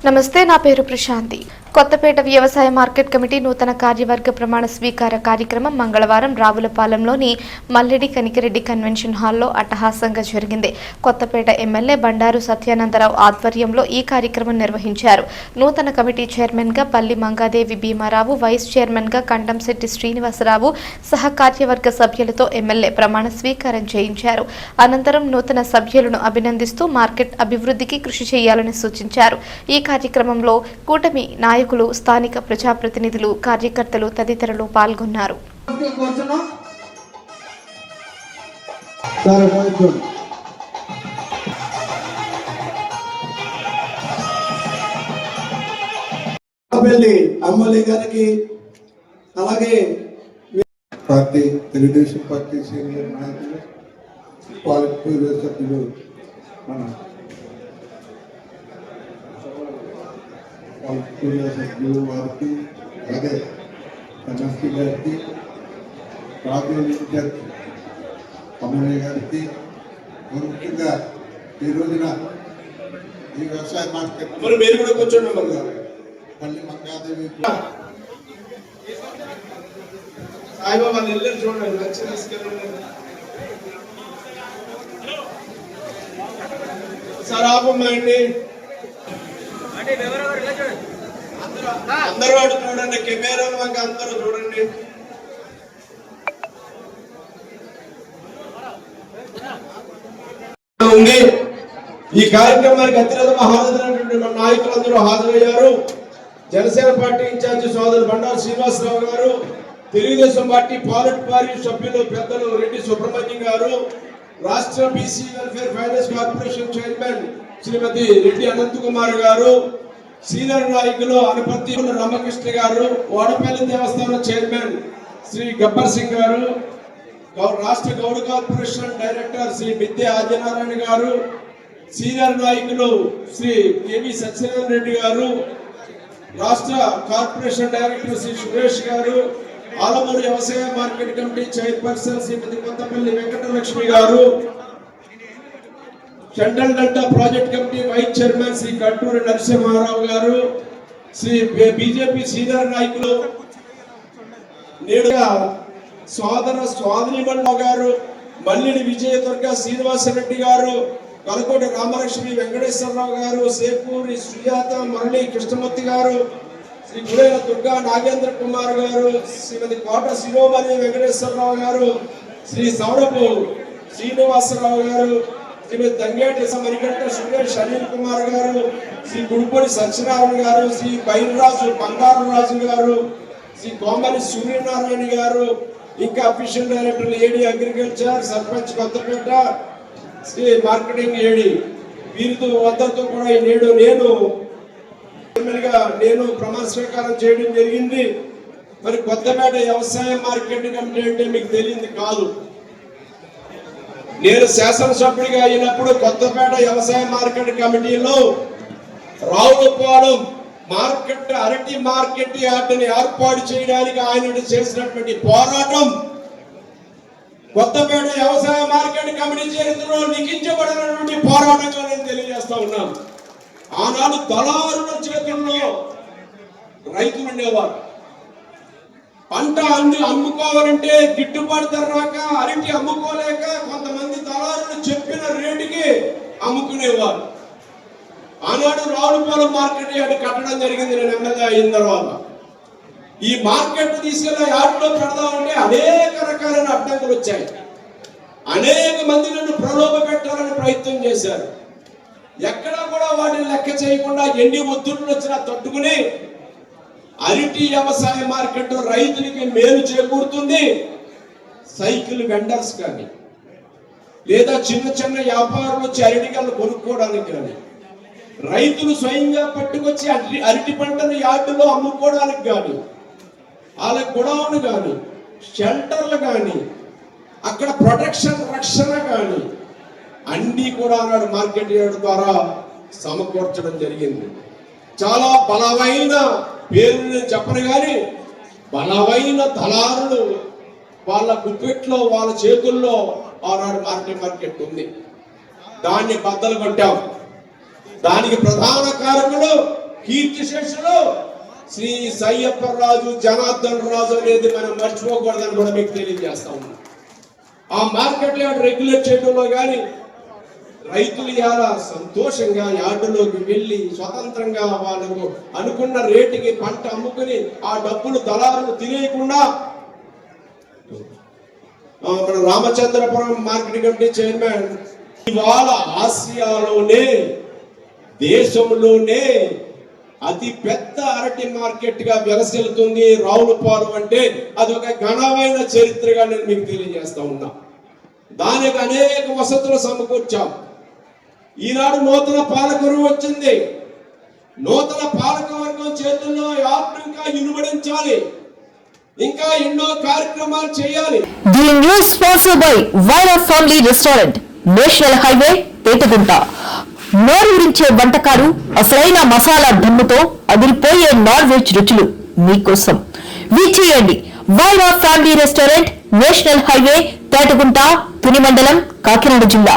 నమస్తే, నా పేరు ప్రశాంతి. కొత్తపేట వ్యవసాయ మార్కెట్ కమిటీ నూతన కార్యవర్గ ప్రమాణ స్వీకార కార్యక్రమం మంగళవారం రావులపాలెంలోని మల్లెడి కనికిరెడ్డి కన్వెన్షన్ హాల్లో అట్టహాసంగా జరిగింది. కొత్తపేట ఎమ్మెల్యే బండారు సత్యానందరావు ఆధ్వర్యంలో ఈ కార్యక్రమం నిర్వహించారు. నూతన కమిటీ చైర్మన్ గా పల్లి మంగాదేవి భీమారావు, వైస్ చైర్మన్ గా కండంశెట్టి శ్రీనివాసరావు, సహ కార్యవర్గ సభ్యులతో ఎమ్మెల్యే ప్రమాణ స్వీకారం చేయించారు. అనంతరం నూతన సభ్యులను అభినందిస్తూ మార్కెట్ అభివృద్ధికి కృషి చేయాలని సూచించారు. ఈ కార్యక్రమంలో కూటమి నాయకులు, స్థానిక ప్రజాప్రతినిధులు, కార్యకర్తలు తదితరులు పాల్గొన్నారు. పార్టీ తెలుగుదేశం పార్టీ సీనియర్ నాయకులు, పాలిట్ బ్యూరో సభ్యులు, మన సభ్యులు వారికి, అలాగే ఎమ్మెల్సీ గారికి, రాజకీయ అమూల్య గారికి, ముఖ్యంగా ఈ రోజున ఈ వ్యవసాయ మార్కెట్ మీరు కూడా కూర్చోండి. పల్లి మంగాదేవి సాయిబాబా నెల్లూరు చూడండి, వచ్చి తీసుకెళ్ళండి సార్. ఆపమ్మండి, అందరూ వాడు చూడండి, కెమెరాల వంక అందరూ చూడండి. ఉంది ఈ కార్యక్రమానికి అత్యంత హాజరైనటువంటి మన నాయకులందరూ హాజరయ్యారు. జనసేన పార్టీ ఇన్ఛార్జి సోదరులు బండారు శ్రీనివాసరావు గారు, తెలుగుదేశం పార్టీ పాలిట్ బ్యూరో సభ్యులు పెద్దలు రెడ్డి సుబ్రహ్మణ్యం గారు, రాష్ట్ర BC welfare finance corporation chairman Shrimati Reddy Anant Kumar garu, senior నాయకులు అనుపతి రామకృష్ణ గారు, వాడపల్లి దేవస్థానం చైర్మన్ శ్రీ గబ్బర్ సింగ్ గారు, రాష్ట్ర గౌడ కార్పొరేషన్ డైరెక్టర్ శ్రీ మిద్దె ఆదినారాయణ గారు, సీనియర్ నాయకులు శ్రీ కేవి సత్యనారాయణ రెడ్డి గారు, రాష్ట్ర కార్పొరేషన్ డైరెక్టర్ శ్రీ సురేష్ గారు, ఆలమూరు వ్యవసాయ market committee chairperson Shrimati Kothapalli Venkatalakshmi garu, central delta project committee vice chairman Shri Katturi Narasimharao garu, Shri BJP senior నాయకులు నేడుగా సోదరిమణి గారు, మల్లిడి విజయదుర్గ శ్రీనివాసరెడ్డి గారు, కలకోటి రామలక్ష్మి వెంకటేశ్వరరావు గారు, సేపూరి సుజాత మురళి కృష్ణమూర్తి గారు, శ్రీ గుడైన దుర్గా నాగేంద్ర కుమార్ గారు, శ్రీమతి కోట శిరోమణి వెంకటేశ్వరరావు గారు, శ్రీ సౌరపు శ్రీనివాసరావు గారు, శ్రీమతి దంగేటి మణికంఠ సురేష్ అనిల్ కుమార్ గారు, శ్రీ గుడిపొడి సత్యనారాయణ గారు, శ్రీ బైరాజు బంగారు రాజు గారు, శ్రీ కోమలి సూర్యనారాయణ గారు, ఇంకా official director AD agriculture, sarpanch Kothapeta, Sri marketing AD, వీరితో వద్దతో కూడా నేడు నేను ప్రమాణ స్వీకారం చేయడం జరిగింది. మరి కొత్తపేట వ్యవసాయ మార్కెట్ కమిటీ అంటే మీకు తెలియంది కాదు. నేను శాసనసభ్యుడిగా అయినప్పుడు కొత్తపేట వ్యవసాయ మార్కెట్ కమిటీలో రావులపాలెం మార్కెట్ అరటి మార్కెట్ యార్డుని ఏర్పాటు చేయడానికి ఆయన చేసినటువంటి పోరాటం కొత్తపేట వ్యవసాయ మార్కెట్ కమిటీ చరిత్రలో లిఖించబడినటువంటి పోరాటంగా నేను తెలియజేస్తా ఉన్నాను. ఆనాడు దళారుల చేతుల్లో రైతులు ఉండేవారు. పంట అమ్ముకోవాలంటే గిట్టుబాటు ధర రాక, అరటి అమ్ముకోలేక కొంతమంది దళారులు చెప్పిన రేటుకి అమ్ముకునేవారు. ఆనాడు రావులపాలెం మార్కెట్ యార్డ్ కట్టడం జరిగింది నేను ఎమ్మెల్యే అయిన తర్వాత. ఈ మార్కెట్ తీసుకెళ్లి యార్డులో పెడదామంటే అనేక రకాలైన అడ్డంకులు వచ్చాయి. అనేక మంది నన్ను ప్రలోభ పెట్టాలని ప్రయత్నం చేశారు. ఎక్కడా కూడా వాటిని లెక్క చేయకుండా ఎన్ని ఒత్తిళ్లు వచ్చినా తట్టుకుని అరటి వ్యవసాయ మార్కెట్ రైతులకి మేలు చేకూరుతుంది. సైకిల్ వెండర్స్ కానీ లేదా చిన్న చిన్న వ్యాపారులు వచ్చి అరటికల్ని కొనుక్కోవడానికి కానీ, రైతులు స్వయంగా పట్టుకొచ్చి అరటి పంటను యార్డులో అమ్ముకోవడానికి కానీ, వాళ్ళ గొడవలు కానీ, షెల్టర్లు కానీ, అక్కడ ప్రొటెక్షన్ రక్షణ కానీ అన్నీ కూడా ఆనాడు మార్కెట్ యార్డ్ ద్వారా సమకూర్చడం జరిగింది. చాలా బలమైన పేరు నేను చెప్పను కానీ బలమైన దళారులు వాళ్ళ గుప్పెట్లో వాళ్ళ చేతుల్లో ఆనాడు మార్కెట్ ఉంది. దాన్ని బద్దలు కొట్టాం. దానికి ప్రధాన కారకులు కీర్తిశేషులు శ్రీ సయ్యప్పరాజు జనార్దన్ రాజు అనేది మనం మర్చిపోకూడదని కూడా మీకు తెలియజేస్తా ఉన్నాం. ఆ మార్కెట్ యార్డ్ రెగ్యులేట్ చేయడంలో కానీ రైతులు ఇలా సంతోషంగా యార్డులోకి వెళ్ళి స్వతంత్రంగా వాళ్ళకు అనుకున్న రేటుకి పంట అమ్ముకుని ఆ డబ్బులు దళారులు తినేయకుండా మన రామచంద్రపురం మార్కెట్ కమిటీ చైర్మన్ ఇవాళ ఆసియాలోనే దేశంలోనే అతి పెద్ద అరటి మార్కెట్ గా విలసిల్లుతుంది రావులపాలెం అంటే అది ఒక ఘనమైన చరిత్రగా నేను మీకు తెలియజేస్తా ఉన్నా. దానికి అనేక వసతులు సమకూర్చాం. ఈనాడు నూతన పాలకవర్గం వచ్చింది. నూతన పాలకవర్గం చేతుల్లో యాప్ను ఇంకా ఇనుమడించాలి, ఇంకా ఎన్నో కార్యక్రమాలు చేయాలి. The news sponsored by Vaira family restaurant, national highway, Petagunta. నోరూరించే వంటకాలు, అసలైన మసాలా దమ్ముతో అదిరిపోయే నాన్ వెజ్ రుచులు మీకోసం. విచ్చేయండి Vaira family restaurant, national highway, Petagunta, Tuni మండలం, కాకినాడ జిల్లా.